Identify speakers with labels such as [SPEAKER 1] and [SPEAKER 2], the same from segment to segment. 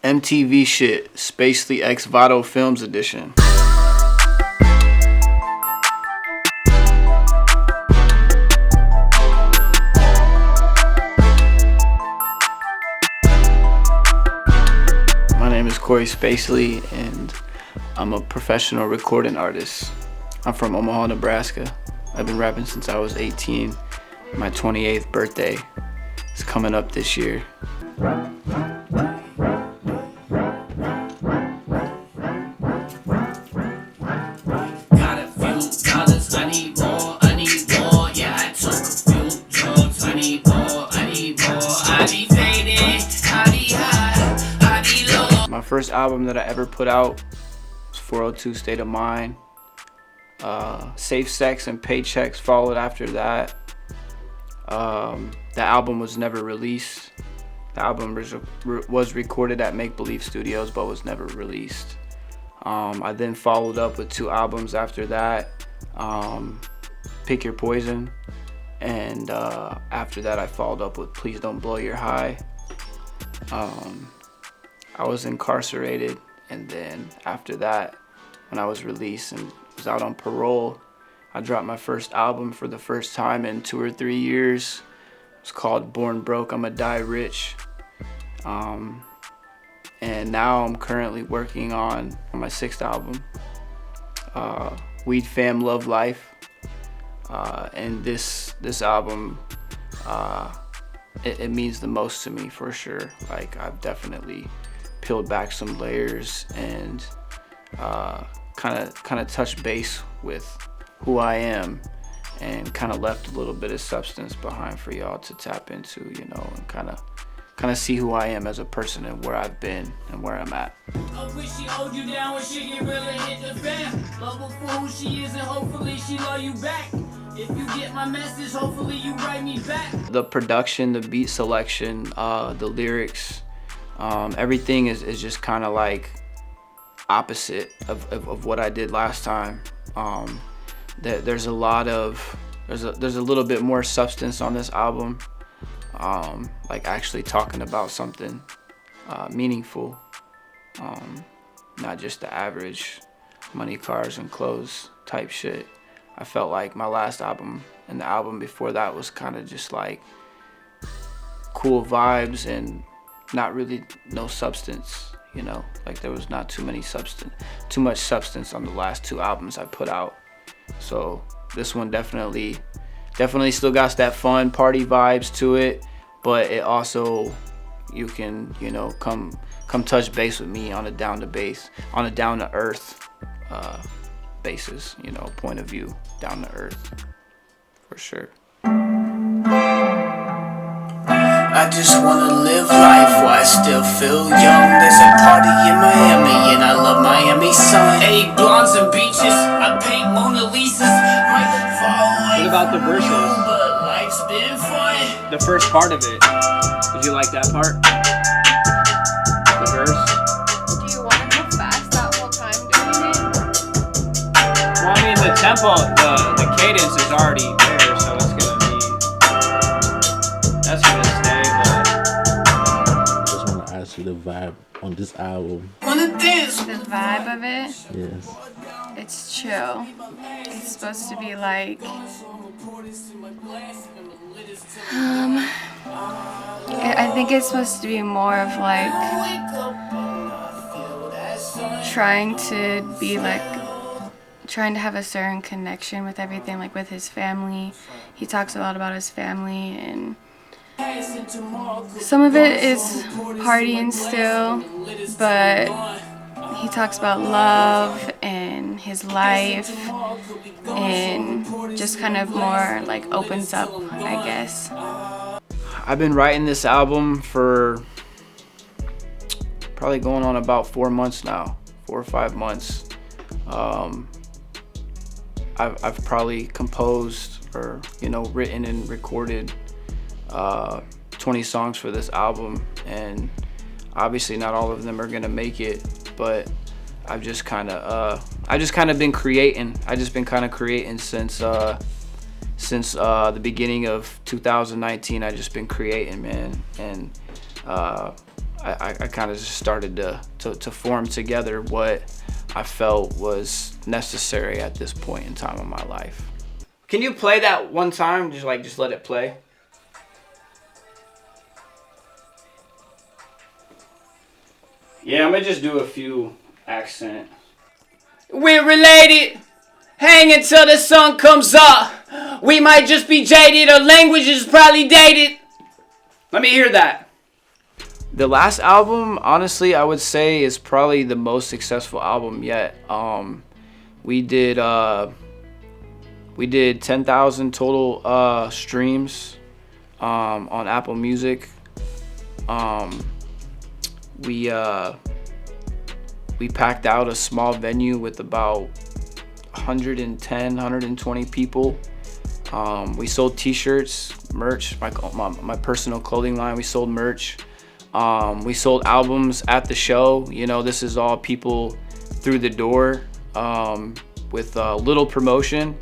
[SPEAKER 1] MTV shit, Spacely X Vadofilms edition. My name is Cory Spacely, and I'm a professional recording artist. I'm from Omaha, Nebraska. I've been rapping since I was 18. My 28th birthday is coming up this year. My first album that I ever put out was 402 State of Mind. Safe Sex and Paychecks followed after that. The album was never released. The album was recorded at Make Believe Studios but was never released. I then followed up with 2 albums after that, Pick Your Poison, and after that I followed up with Please Don't Blow Your High. I was incarcerated, and then after that, when I was released and was out on parole, I dropped my first album for the first time in 2 or 3 years. It's called Born Broke, I'ma Die Rich. And now I'm currently working on my 6th album, Weed Fam Love Life. And this album, it means the most to me for sure. Like, I've definitely peeled back some layers and kind of touched base with who I am, and kind of left a little bit of substance behind for y'all to tap into, you know, and kind of see who I am as a person and where I've been and where I'm at.
[SPEAKER 2] I wish she hold you down when she get really hit the fan. Love her for who she is and hopefully she love you back. If you get my message, hopefully you write me back.
[SPEAKER 1] The production, the beat selection, the lyrics, everything is just kind of like opposite of what I did last time. There's a little bit more substance on this album, like actually talking about something meaningful, not just the average money, cars, and clothes type shit. I felt like my last album and the album before that was kind of just like cool vibes and not really no substance, you know, like there was not too much substance on the last 2 albums I put out. So this one definitely still got that fun party vibes to it, but it also, you can, you know, come touch base with me on a down to earth basis, you know, point of view, down to earth, for sure.
[SPEAKER 2] I just wanna live life while I still feel young. There's a party in Miami and I love Miami sun. 8 blondes and beaches, I paint Mona Lisas. Might fall away.
[SPEAKER 1] What about the verses?
[SPEAKER 2] But life's been fun.
[SPEAKER 1] The first part of it, did you like that part? The verse?
[SPEAKER 3] Do you want to go fast that whole time doing it?
[SPEAKER 1] Well, I mean, the tempo, the cadence is already there, so it's gonna be, that's gonna stay, but
[SPEAKER 4] I just want to ask you the vibe on this album.
[SPEAKER 2] Wanna dance?
[SPEAKER 3] The vibe of it,
[SPEAKER 4] Yes.
[SPEAKER 3] it's chill. It's supposed to be like, I think it's supposed to be more of like trying to have a certain connection with everything, like with his family. He talks a lot about his family, and some of it is partying still, but he talks about love and his life, and just kind of more like opens up, I guess.
[SPEAKER 1] I've been writing this album for probably going on about 4 months now, 4 or 5 months. I've probably composed or, you know, written and recorded 20 songs for this album, and obviously not all of them are gonna make it, but I've just kind of been creating. I just been kind of creating since the beginning of 2019. I just been creating, man, and I kind of just started to form together what I felt was necessary at this point in time of my life. Can you play that one time? Just let it play. Yeah, I'm gonna just do a few accent. We're related. Hang until the sun comes up. We might just be jaded. Our language is probably dated. Let me hear that. The last album, honestly, I would say is probably the most successful album yet. We did 10,000 total streams on Apple Music. We packed out a small venue with about 110, 120 people. We sold t-shirts, merch, my personal clothing line. We sold merch. We sold albums at the show. You know, this is all people through the door with little promotion.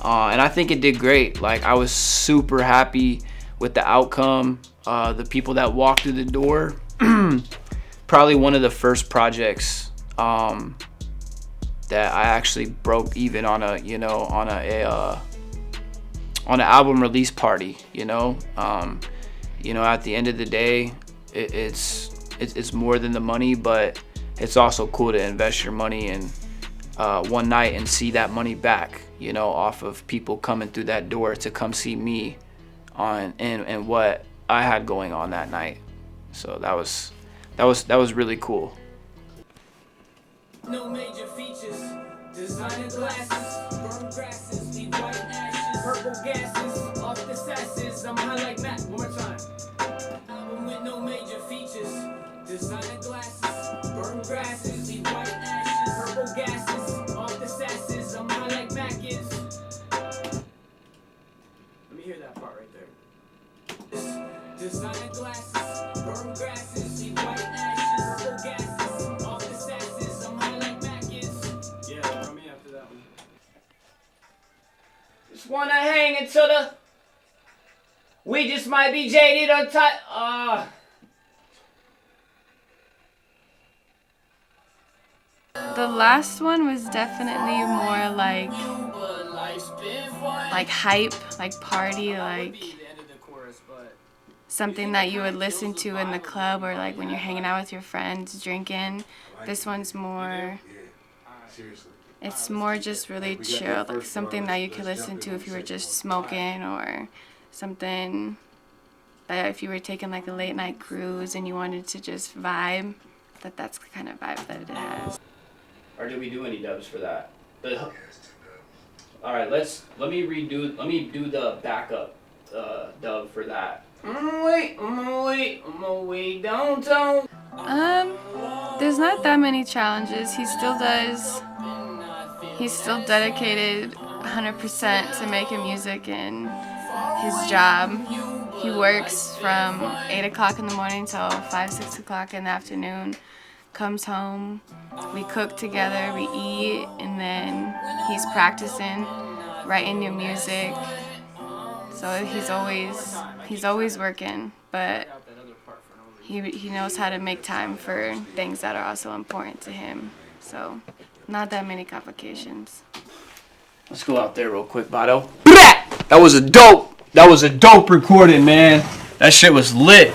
[SPEAKER 1] And I think it did great. Like, I was super happy with the outcome. The people that walked through the door, probably one of the first projects that I actually broke even on an album release party. At the end of the day, it's more than the money, but it's also cool to invest your money in one night and see that money back, off of people coming through that door to come see me and what I had going on that night. So that was really cool.
[SPEAKER 2] No major features, designer glasses, burn grasses, leave white ashes, purple gases, off the sasses, I'm high like Matt, one more time. Album with no major features, designer glasses, burn grasses, leave white ashes, purple gases, off the sasses, I'm high like Mac is. Let me hear that part right there. Designer glasses, burn grasses, leave white ashes, purple gases, off the sasses, I'm high like Mac is. Yeah, throw me after that one.
[SPEAKER 1] Just wanna hang until we just might be jaded or tight.
[SPEAKER 3] The last one was definitely more like hype, like party, like something that you would listen to in the club or like when you're hanging out with your friends drinking. This one's more, it's more just really chill, like something that you could listen to if you were just smoking, or something that if you were taking like a late night cruise and you wanted to just vibe, that's the kind of vibe that it has.
[SPEAKER 1] Or did we do any dubs for that? All right, let me do the backup dub for that. I'm gonna wait downtown.
[SPEAKER 3] There's not that many challenges. He's still dedicated 100% to making music and his job. He works from 8 o'clock in the morning till 5, 6 o'clock in the afternoon. Comes home, we cook together, we eat, and then he's practicing, writing new music. So he's always working, but he knows how to make time for things that are also important to him. So not that many complications.
[SPEAKER 1] Let's go out there real quick, Vado. That was a dope recording, man. That shit was lit.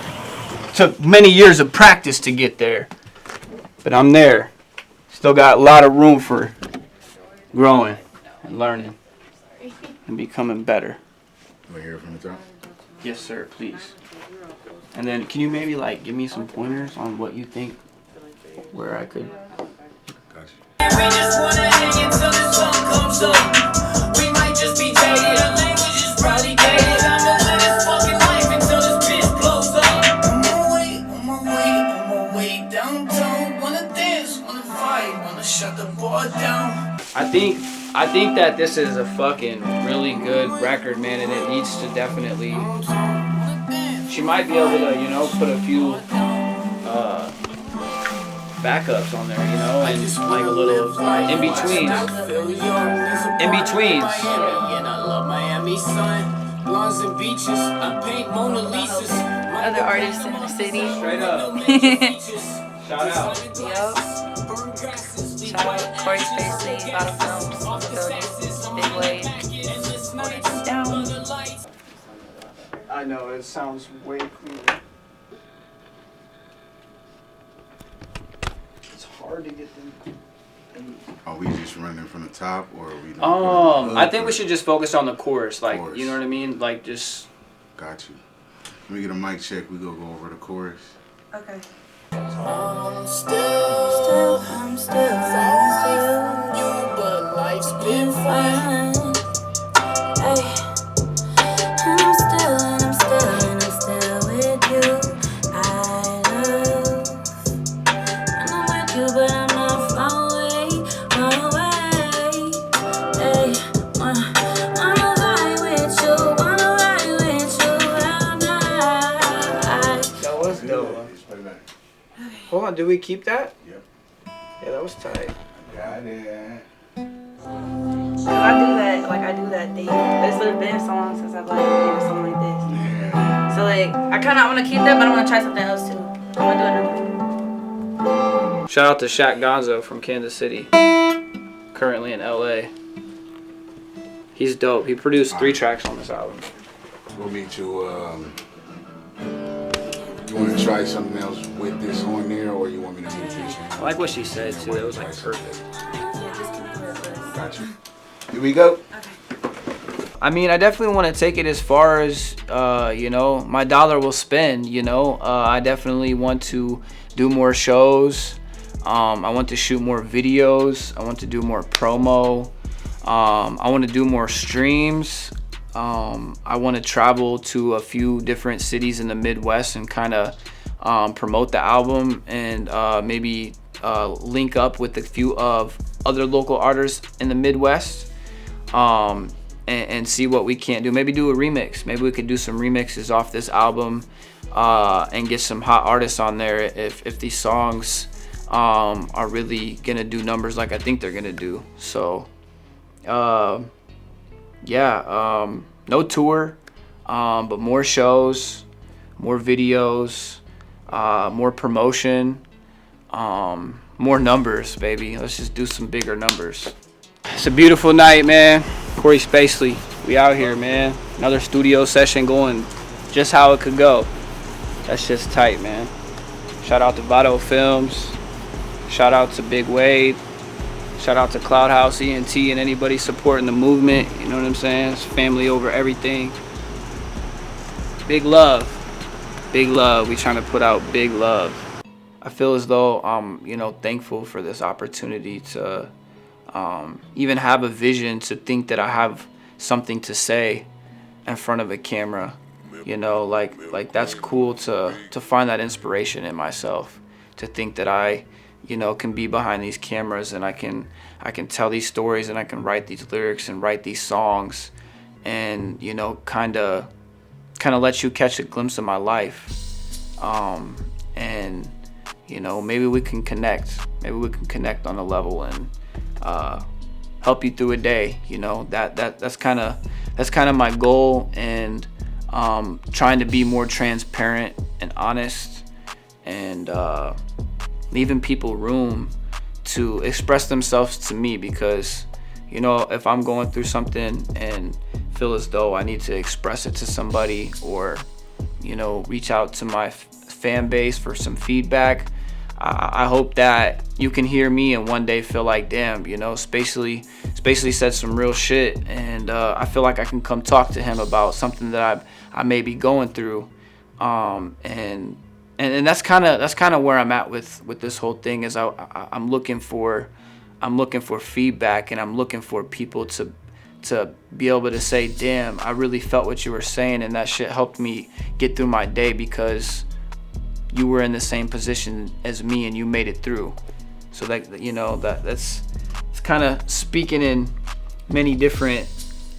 [SPEAKER 1] Took many years of practice to get there. But I'm there. Still got a lot of room for growing and learning and becoming better.
[SPEAKER 5] Want to hear it from the top?
[SPEAKER 1] Yes, sir, please. And then can you maybe give me some pointers on what you think, where I could...
[SPEAKER 5] Gotcha.
[SPEAKER 2] We just wanna hang until the sun comes up. We might just be jaded, our language is probably dated. I'ma live this fucking life until this bitch blows up. I'ma wait downtown. Wanna dance, wanna fight, wanna shut the bar down.
[SPEAKER 1] I think that this is a fucking really good record, man, and it needs to definitely... She might be able to, put a few backups on there, and like a little in-betweens. In-betweens.
[SPEAKER 2] And I love Miami sun. Lawns and beaches, I paint Mona Lisas. My
[SPEAKER 3] other artists in the city.
[SPEAKER 1] Straight up. Shout out.
[SPEAKER 3] Yup. Shout out Cory Spacely, Vadofilms in the building. Big Wave. Holding it down.
[SPEAKER 1] I know, it sounds way cleaner. It's hard to get them.
[SPEAKER 5] Are we just running from the top, or are we?
[SPEAKER 1] I think we should just focus on the chorus, like you know what I mean, like just.
[SPEAKER 5] Got you. Let me get a mic check. We go over the chorus.
[SPEAKER 3] Okay.
[SPEAKER 2] I'm still from you, but life's been fine.
[SPEAKER 6] I'm still with you. I know I'm with you, but I'm not far away. Wanna ride with you all night.
[SPEAKER 1] That was dope.
[SPEAKER 5] Just play back.
[SPEAKER 1] Hold on, did we keep that?
[SPEAKER 5] Yep.
[SPEAKER 1] Yeah, that was tight.
[SPEAKER 5] Got it.
[SPEAKER 7] Cause I do that thing. It's been so long since I've like did a song like this.
[SPEAKER 5] Yeah.
[SPEAKER 7] So like I want to keep that, but I want to try something else too. I want to do another one.
[SPEAKER 1] Shout out to Shaq Gonzo from Kansas City, currently in LA. He's dope. He produced 3 tracks on this album.
[SPEAKER 5] We'll meet you. You want to try something else with this on there, or you want me to meet you?
[SPEAKER 1] I like what she said too. That was like perfect.
[SPEAKER 5] Got you. Here we go.
[SPEAKER 1] I mean, I definitely want to take it as far as, you know, my dollar will spend, you know. I definitely want to do more shows. I want to shoot more videos. I want to do more promo. I want to do more streams. I want to travel to a few different cities in the Midwest and kind of promote the album and maybe link up with a few of other local artists in the Midwest. And see what we can do. Maybe do a remix. Maybe we could do some remixes off this album and get some hot artists on there if these songs are really gonna do numbers like I think they're gonna do. So yeah, no tour, but more shows, more videos, more promotion, more numbers, baby. Let's just do some bigger numbers. It's a beautiful night, man. Cory Spacely, we out here, man. Another studio session going just how it could go. That's just tight, man. Shout out to Vadofilms. Shout out to Big Wave. Shout out to Cloud House Ent and anybody supporting the movement. You know what I'm saying? It's family over everything. Big love. Big love. We trying to put out big love. I feel as though I'm, you know, thankful for this opportunity to even have a vision, to think that I have something to say in front of a camera, you know, like that's cool to find that inspiration in myself, to think that I, you know, can be behind these cameras and I can tell these stories and I can write these lyrics and write these songs and, you know, kind of let you catch a glimpse of my life. And, you know, maybe we can connect on a level and help you through a day, you know. That's kind of my goal, and trying to be more transparent and honest and leaving people room to express themselves to me, because, you know, if I'm going through something and feel as though I need to express it to somebody, or, you know, reach out to my fan base for some feedback, I hope that you can hear me and one day feel like, damn, you know, Spacely said some real shit, and I feel like I can come talk to him about something that I may be going through, and that's kind of where I'm at with this whole thing. Is I'm looking for feedback, and I'm looking for people to be able to say, damn, I really felt what you were saying, and that shit helped me get through my day because you were in the same position as me and you made it through. So that, you know, that's kind of speaking in many different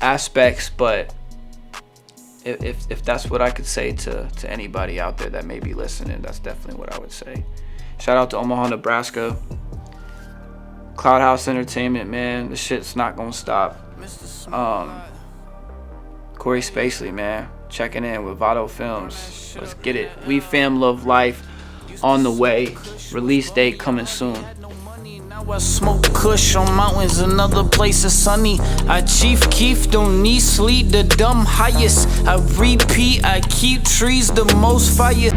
[SPEAKER 1] aspects, but if that's what I could say to anybody out there that may be listening, that's definitely what I would say. Shout out to Omaha, Nebraska. Cloud House Entertainment, man, this shit's not gonna stop. Cory Spacely, man, checking in with Vadofilms. Let's get it. We Fam Love Life on the way. Release date coming soon.
[SPEAKER 2] Now I smoke kush on mountains and other places sunny. I Chief Keef, don't need sleep, the dumb highest. I repeat, I keep trees the most fire.